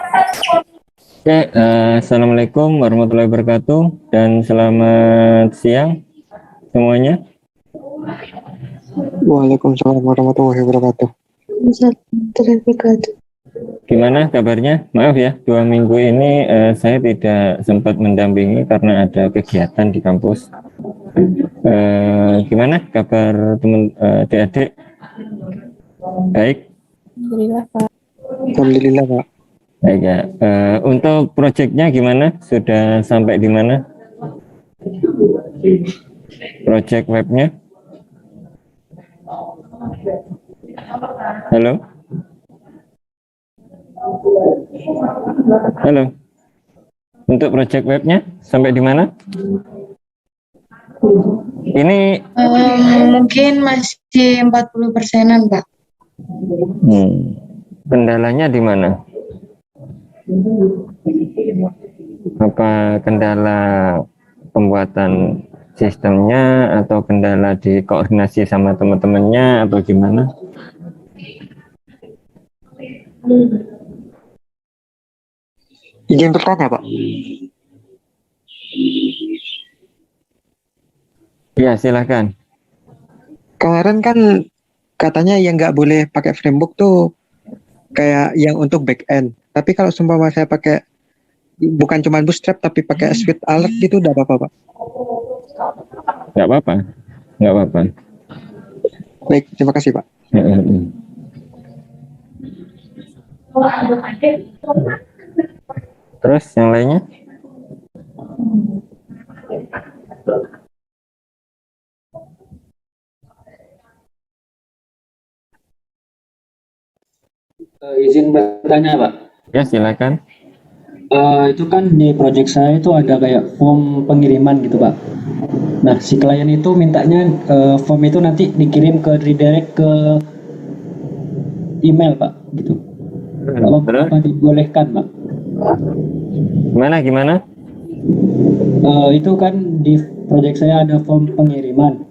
Oke, Assalamualaikum warahmatullahi wabarakatuh dan selamat siang semuanya. Waalaikumsalam warahmatullahi wabarakatuh. Gimana kabarnya? Maaf ya, 2 minggu ini saya tidak sempat mendampingi karena ada kegiatan di kampus. Gimana kabar teman adik-adik? Baik? Alhamdulillah, Pak. Alhamdulillah, Pak. Baik ya. Untuk proyeknya gimana? Sudah sampai di mana? Proyek webnya? Halo? Halo? Untuk proyek webnya sampai di mana? Ini Mungkin masih 40%-an, Pak. Kendalanya di mana? Apa kendala pembuatan sistemnya atau kendala di koordinasi sama teman-temannya atau gimana? Izin bertanya, Pak. Ya, silakan. Kemarin kan katanya yang nggak boleh pakai framework tuh kayak yang untuk back end. Tapi kalau seumpama saya pakai bukan cuma Bootstrap tapi pakai Swift Alert gitu udah apa-apa, Pak? Nggak apa-apa. Nggak apa-apa. Baik, terima kasih, Pak. Terus yang lainnya? Izin bertanya, Pak. Ya, silakan. Itu kan di project saya itu ada kayak form pengiriman gitu, Pak. Nah, si klien itu mintanya form itu nanti dikirim ke redirect ke email, Pak, gitu. Terus? Apa dibolehkan, Pak? Gimana? Itu kan di project saya ada form pengiriman.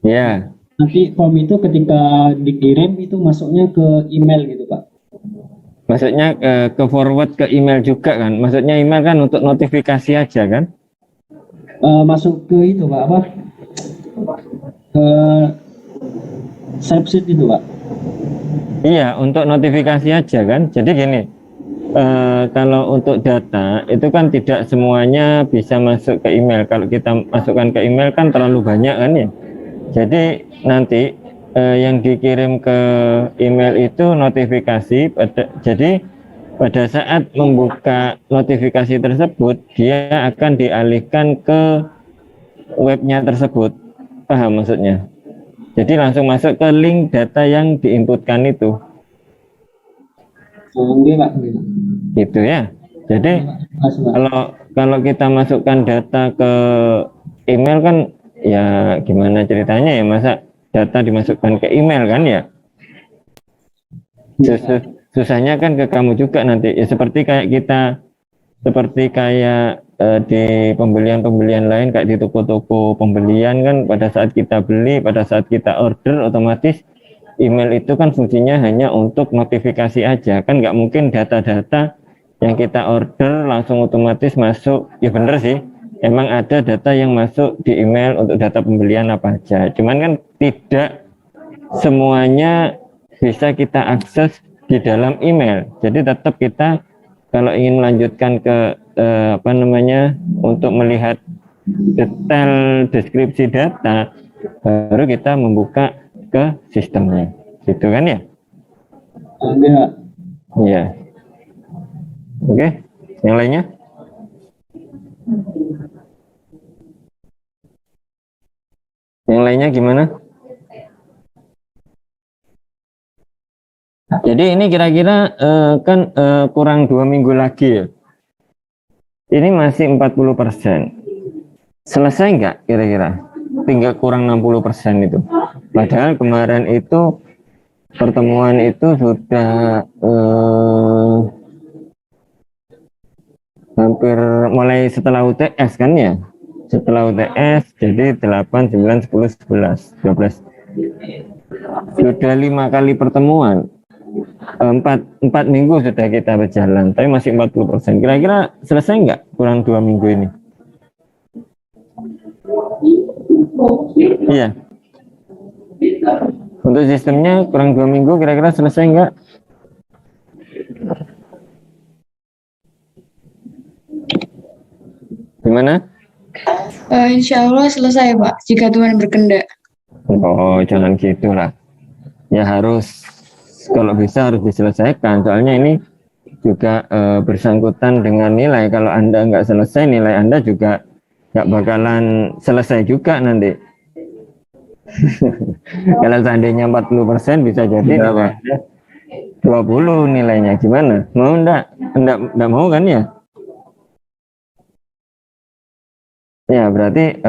Ya. Nanti form itu ketika dikirim itu masuknya ke email gitu, Pak. Maksudnya ke forward ke email juga kan? Maksudnya email kan untuk notifikasi aja kan? Masuk ke itu, Pak, apa? Subset itu, Pak. Iya, untuk notifikasi aja kan. Jadi gini, kalau untuk data itu kan tidak semuanya bisa masuk ke email. Kalau kita masukkan ke email kan terlalu banyak kan ya. Jadi nanti yang dikirim ke email itu notifikasi. Jadi pada saat membuka notifikasi tersebut, dia akan dialihkan ke webnya tersebut. Paham maksudnya? Jadi langsung masuk ke link data yang diinputkan itu. Oke, Pak. Gitu ya. Jadi kalau kita masukkan data ke email kan ya gimana ceritanya ya, masa data dimasukkan ke email kan ya. Susahnya kan ke kamu juga nanti ya, seperti kayak di pembelian lain, kayak di toko-toko pembelian kan, pada saat kita beli, pada saat kita order, otomatis email itu kan fungsinya hanya untuk notifikasi aja kan, nggak mungkin data-data yang kita order langsung otomatis masuk. Ya bener sih, emang ada data yang masuk di email untuk data pembelian apa aja, cuman kan tidak semuanya bisa kita akses di dalam email. Jadi tetap kita kalau ingin melanjutkan ke untuk melihat detail deskripsi data, baru kita membuka ke sistemnya, gitu kan ya? Enggak. Iya. Oke, yang lainnya? Yang lainnya gimana? Jadi ini kira-kira kan kurang 2 minggu lagi ya. Ini masih 40%. Selesai nggak kira-kira? Tinggal kurang 60% itu. Padahal kemarin itu pertemuan itu sudah hampir mulai setelah UTS kan ya. Setelah UTS jadi 8, 9, 10, 11, 12. Sudah 5 kali pertemuan. empat minggu sudah kita berjalan, tapi masih 40%. Kira-kira selesai nggak kurang 2 minggu ini? Iya. Untuk sistemnya kurang 2 minggu, kira-kira selesai nggak? Gimana? Insya Allah selesai Pak, jika Tuhan berkehendak. Oh, jangan gitulah. Ya harus, kalau bisa harus diselesaikan. Soalnya ini juga bersangkutan dengan nilai. Kalau Anda nggak selesai, nilai Anda juga nggak bakalan selesai juga nanti. Kalau seandainya 40% bisa jadi nilai Anda 20 nilainya. Gimana? Mau enggak mau kan ya? Ya, berarti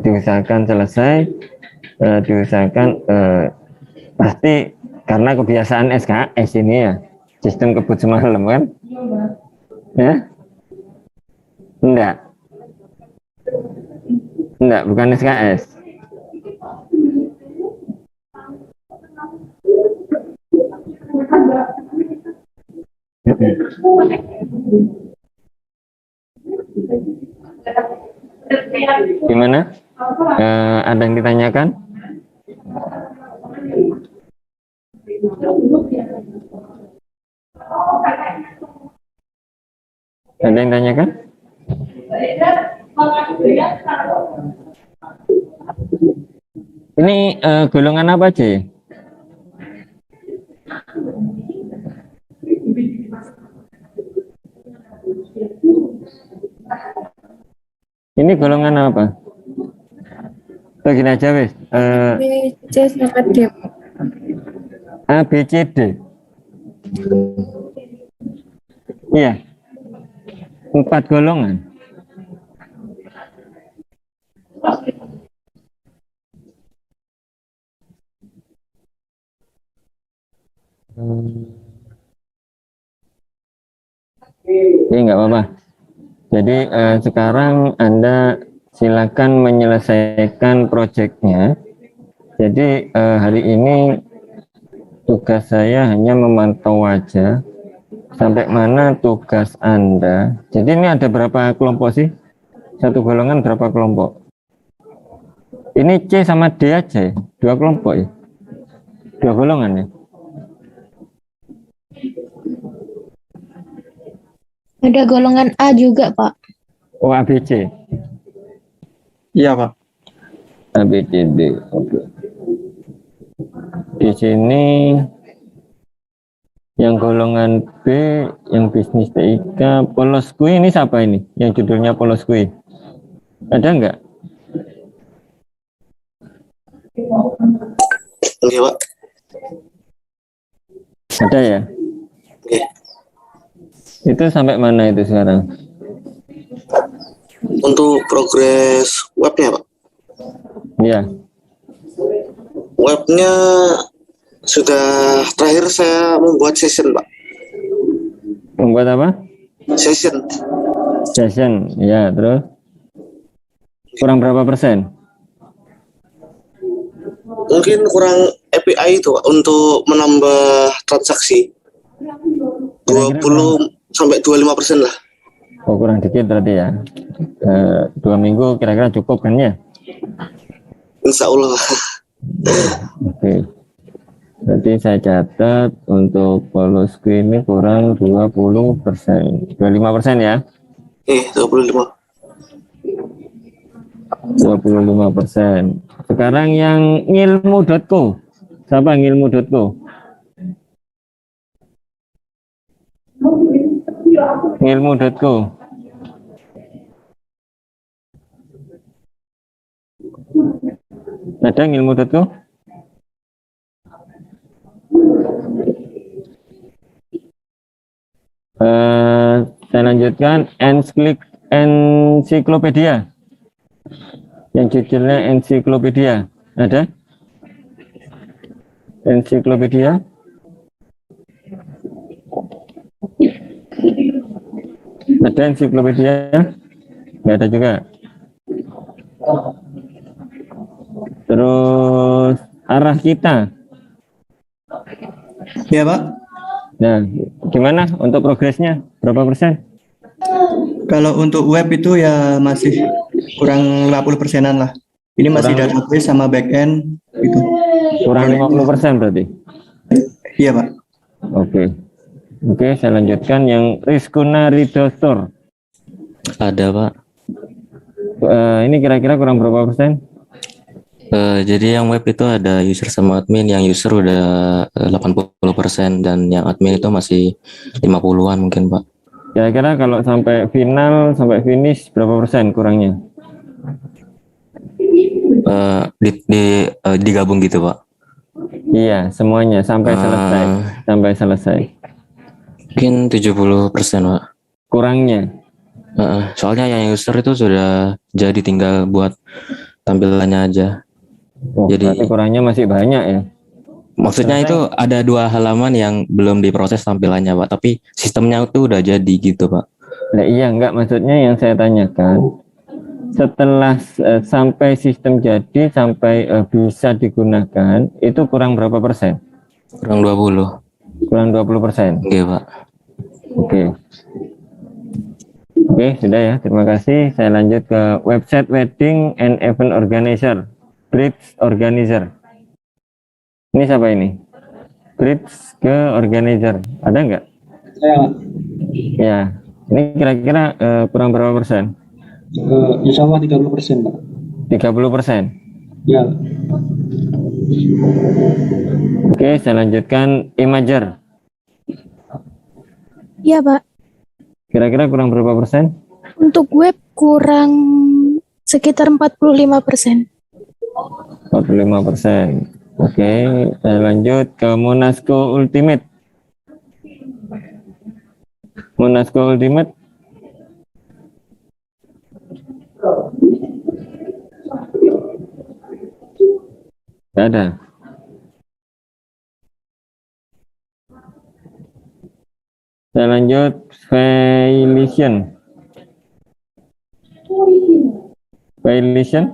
diusahakan selesai, diusahakan pasti karena kebiasaan SKS ini ya, sistem kebut semalam kan? Ya? Enggak, bukan SKS. Gimana? Ada yang ditanyakan? Ada yang tanyakan? Ini golongan apa aja ya? Ini golongan apa? Begini aja wes. C sama D. A, B, C, D. Iya. 4 golongan. Ini nggak apa-apa. Jadi sekarang Anda silakan menyelesaikan proyeknya. Jadi hari ini tugas saya hanya memantau aja sampai mana tugas Anda. Jadi ini ada berapa kelompok sih? Satu golongan berapa kelompok? Ini C sama D aja ya? 2 kelompok ya? 2 golongan ya? Ada golongan A juga Pak. Oh, ABC. Iya Pak. A, B, C, D. Oke. Di sini yang golongan B, yang bisnis TIK, polos kui ini siapa ini? Yang judulnya polos kui. Ada nggak? Oke, Pak. Ada ya? Oke. Itu sampai mana itu sekarang? Untuk progres webnya, Pak. Ya. Webnya sudah terakhir saya membuat session, Pak. Membuat apa? Session. Session. Ya, terus? Kurang berapa persen? Mungkin kurang API itu, Pak, untuk menambah transaksi. 20 sampai 25% lah. Oh, kurang dikit berarti ya. 2 minggu kira-kira cukup kan ya? Insya Allah. Oke. Berarti saya catat untuk polosku ini kurang 20%. 25% ya? 25. 25%. Sekarang yang ngilmu.co. Siapa ngilmu.co? Ngilmu.co. Ada ngilmu.co? Saya lanjutkan ensiklopedia. Yang judulnya ensiklopedia. Ada? Ensiklopedia? Ada ensiklopedia? Nggak ada juga. Terus arah kita. Ya Pak, Nah, gimana untuk progresnya? Berapa persen? kalau untuk web itu ya masih kurang 50%-an lah. Ini masih Kurang- database sama backend gitu. Kurang 50% berarti. Iya Pak. Oke. Oke, saya lanjutkan yang Rizkuna Ridho Store. Ada Pak. Ini kira-kira kurang berapa persen? Jadi yang web itu ada user sama admin, yang user udah 80% dan yang admin itu masih 50-an mungkin Pak. Kira-kira kalau sampai final, sampai finish berapa persen kurangnya? Digabung gitu Pak. Iya, semuanya sampai selesai. Sampai selesai. Mungkin 70% Pak. Kurangnya. Soalnya yang user itu sudah jadi, tinggal buat tampilannya aja. Oh, Jadi- berarti kurangnya masih banyak ya. Maksudnya itu ada 2 halaman yang belum diproses tampilannya Pak, tapi sistemnya itu udah jadi gitu Pak. Nah, iya, enggak, maksudnya yang saya tanyakan setelah sampai sistem jadi, sampai bisa digunakan, itu kurang berapa persen? Kurang 20. Kurang 20%. Oke Pak. Oke. Oke, sudah ya. Terima kasih. Saya lanjut ke website wedding and event organizer. Bridge organizer. Ini siapa ini? Bridge ke organizer. Ada nggak? Saya Pak. Ya. Ini kira-kira kurang berapa persen? Insya Allah 30% Pak. 30%. Ya. Oke, saya lanjutkan Imager. Iya, Pak. Kira-kira kurang berapa persen? Untuk web kurang sekitar 45%. 45%. Oke, saya lanjut ke Monasco Ultimate. Monasco Ultimate. Tidak ada. Saya lanjut Vailition. Vailition.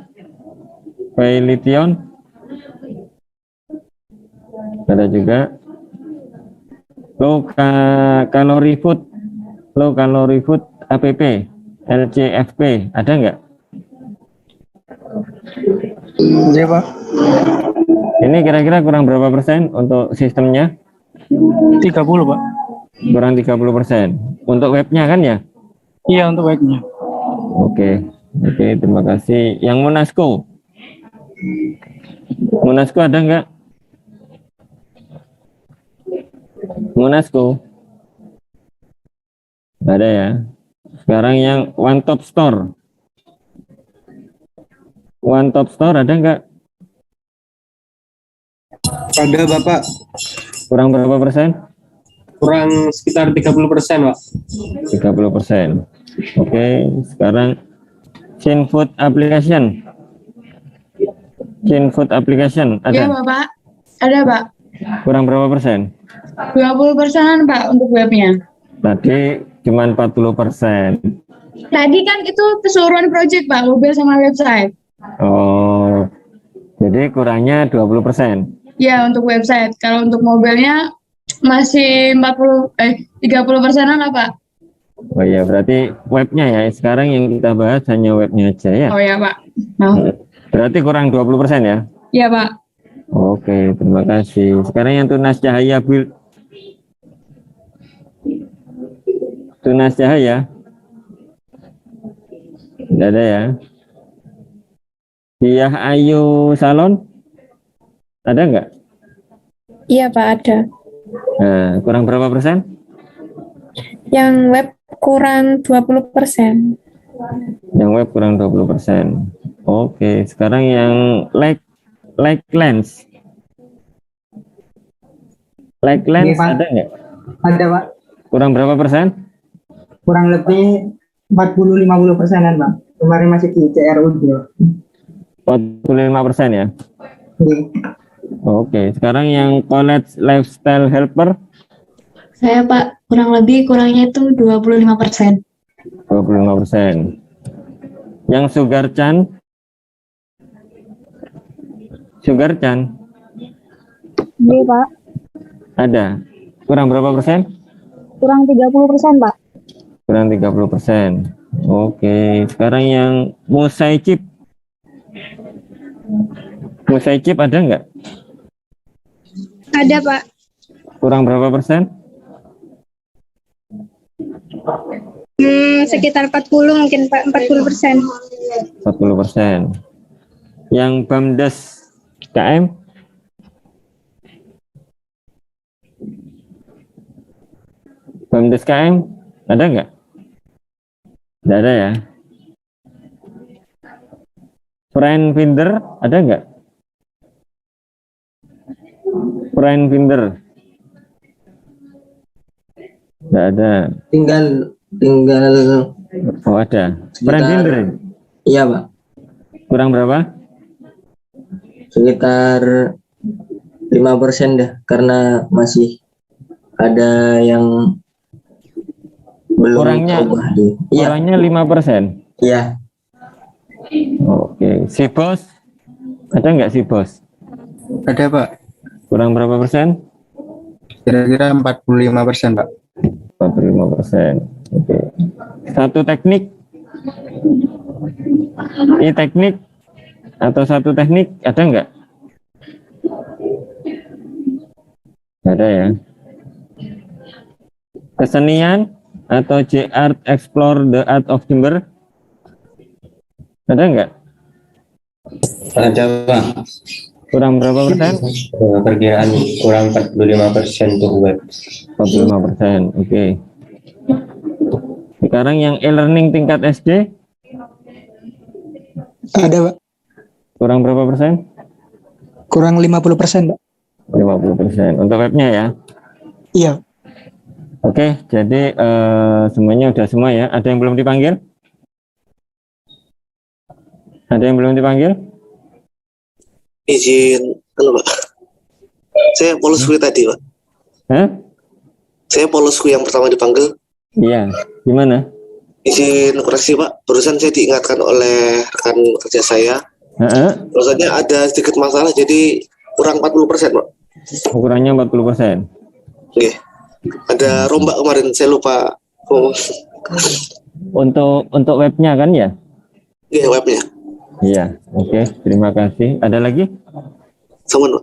Ada juga. Low calorie food app, LCFP, ada nggak? Iya Pak. Ini kira-kira kurang berapa persen untuk sistemnya? 30 Pak. Kurang 30%. Untuk webnya kan ya? Iya, untuk webnya. Oke, terima kasih. Yang Monasco ada nggak? Monasco nggak ada ya. Sekarang yang One Top Store ada nggak? Ada Bapak, Kurang berapa persen? kurang sekitar 30% Pak. 30%. Oke, sekarang Chain Food Application Ya, ada? Bapak. Ada, Pak. Kurang berapa persen? 20%-an, Pak, untuk webnya. Tadi cuma 40%. Tadi kan itu keseluruhan project, Pak, mobil sama website. Oh, jadi kurangnya 20%. Ya, untuk website. Kalau untuk mobilnya masih 30%-an lah, Pak. Oh iya, berarti webnya ya. Sekarang yang kita bahas hanya webnya aja ya. Oh ya, Pak. Nah, Berarti kurang 20% ya. ya, Pak. Oke, terima kasih. Sekarang yang Tunas Cahaya Build. Tunas Cahaya. Tidak ada ya. Diah Ayu Salon. Ada nggak? Iya Pak, ada. Nah, kurang berapa persen? Yang web kurang 20%. Yang web kurang 20%. Oke, sekarang yang like lens. Like lens Iya, Pak. ada nggak? Ada Pak. Kurang berapa persen? Kurang lebih 40-50%-an Pak. Kemarin masih di CRU juga. 45% ya. Iya. Oke, sekarang yang college lifestyle helper Saya, Pak, kurangnya itu 25%. 25%. Yang Sugar Chan Iya, Pak. Ada. Kurang berapa persen? Kurang 30%, Pak. Kurang 30%. Oke, sekarang yang Mosaicip. Mosaicip ada nggak? Ada, Pak. Kurang berapa persen? Sekitar 40 mungkin, Pak. 40%. 40%. Yang BAMDes KM? BAMDes KM ada nggak? Nggak ada ya. Friend Finder ada nggak? Friend Finder nggak ada. Tinggal Oh ada. Friend Finder iya Pak, kurang berapa? sekitar 5% dah, karena masih ada yang belum Kurangnya coba deh. Iya, kurangnya 5%. iya. Oke, si bos ada nggak si bos? Ada Pak, Kurang berapa persen? kira-kira 45% Pak. 45%. Oke. Satu teknik, ini teknik atau satu teknik ada nggak? Nggak ada ya. Kesenian atau J-Art Explore the Art of Timber ada nggak? Ada Pak. Kurang berapa persen? Perkiraan kurang 45% untuk web. 45%. Oke. Sekarang yang e-learning tingkat SD Ada, Pak. kurang berapa persen? Kurang 50%, Pak. 50%. Untuk webnya ya. Iya. Oke, jadi semuanya udah semua ya. Ada yang belum dipanggil? Ada yang belum dipanggil? Izin, Pak. Saya polosku tadi, Pak. Hah? Saya polosku yang pertama dipanggil. Iya. Gimana? Izin koreksi, Pak. Barusan saya diingatkan oleh rekan kerja saya. Barusannya ada sedikit masalah, jadi kurang 40%, Pak. Ukurannya 40%. Oke. Ada rombak kemarin, saya lupa. Untuk webnya kan ya? Iya, webnya. Iya. Oke, terima kasih. Ada lagi? Sama, Pak.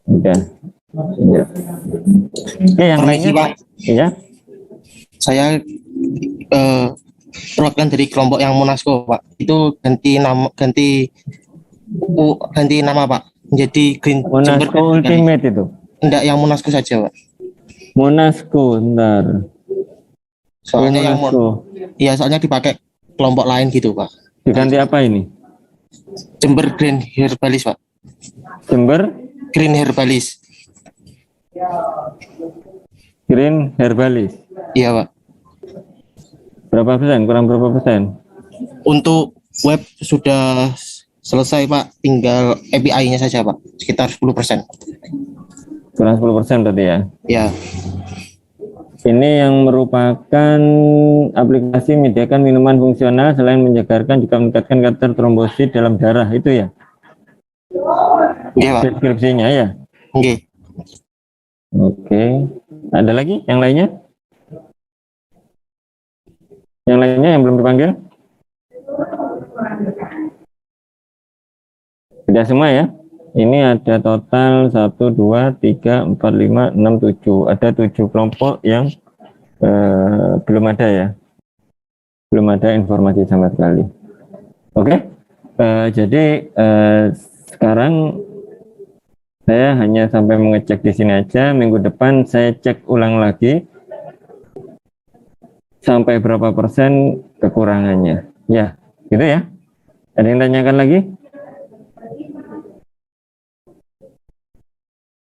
Udah. Iya. Oke, yang lainnya? Pak. Iya. Saya perwakilan dari kelompok yang Monasco, Pak. Itu ganti nama Pak. Menjadi Green Jember. Monasco Ultimate itu. Enggak, yang Monasco saja, Pak. Monasco, bentar. Soalnya yang Monasco. iya, soalnya dipakai kelompok lain gitu, Pak. Diganti apa ini? Jember Green Herbalis, Pak. Jember Green Herbalis. Green Herbalis. Iya, Pak. Berapa persen? Kurang berapa persen? Untuk web sudah selesai, Pak. Tinggal API-nya saja, Pak. Sekitar 10%. Kurang 10% berarti ya? Ya. Ini yang merupakan aplikasi menyediakan minuman fungsional selain menyegarkan juga meningkatkan kadar trombosit dalam darah, itu ya? Iya, Pak. Deskripsinya ya? Oke. Oke. Ada lagi yang lainnya? Yang lainnya yang belum dipanggil? Sudah semua ya? Ini ada total 1, 2, 3, 4, 5, 6, 7. Ada 7 kelompok yang belum ada ya. Belum ada informasi sama sekali. Oke. Jadi sekarang saya hanya sampai mengecek di sini aja. Minggu depan saya cek ulang lagi sampai berapa persen kekurangannya. Ya, gitu ya. Ada yang tanyakan lagi?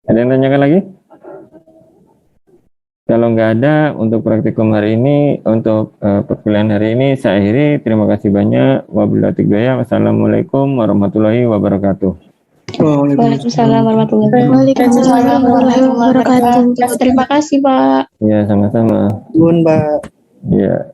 Ada yang tanyakan lagi? Kalau nggak ada, untuk praktikum hari ini, untuk perkuliahan hari ini, saya akhiri. Terima kasih banyak. Wabillahi taufiq wal hidayah. Wassalamualaikum warahmatullahi wabarakatuh. Waalaikumsalam warahmatullahi wabarakatuh. Terima kasih, Pak. Ya, sama-sama. Nuhun, Pak. Ya.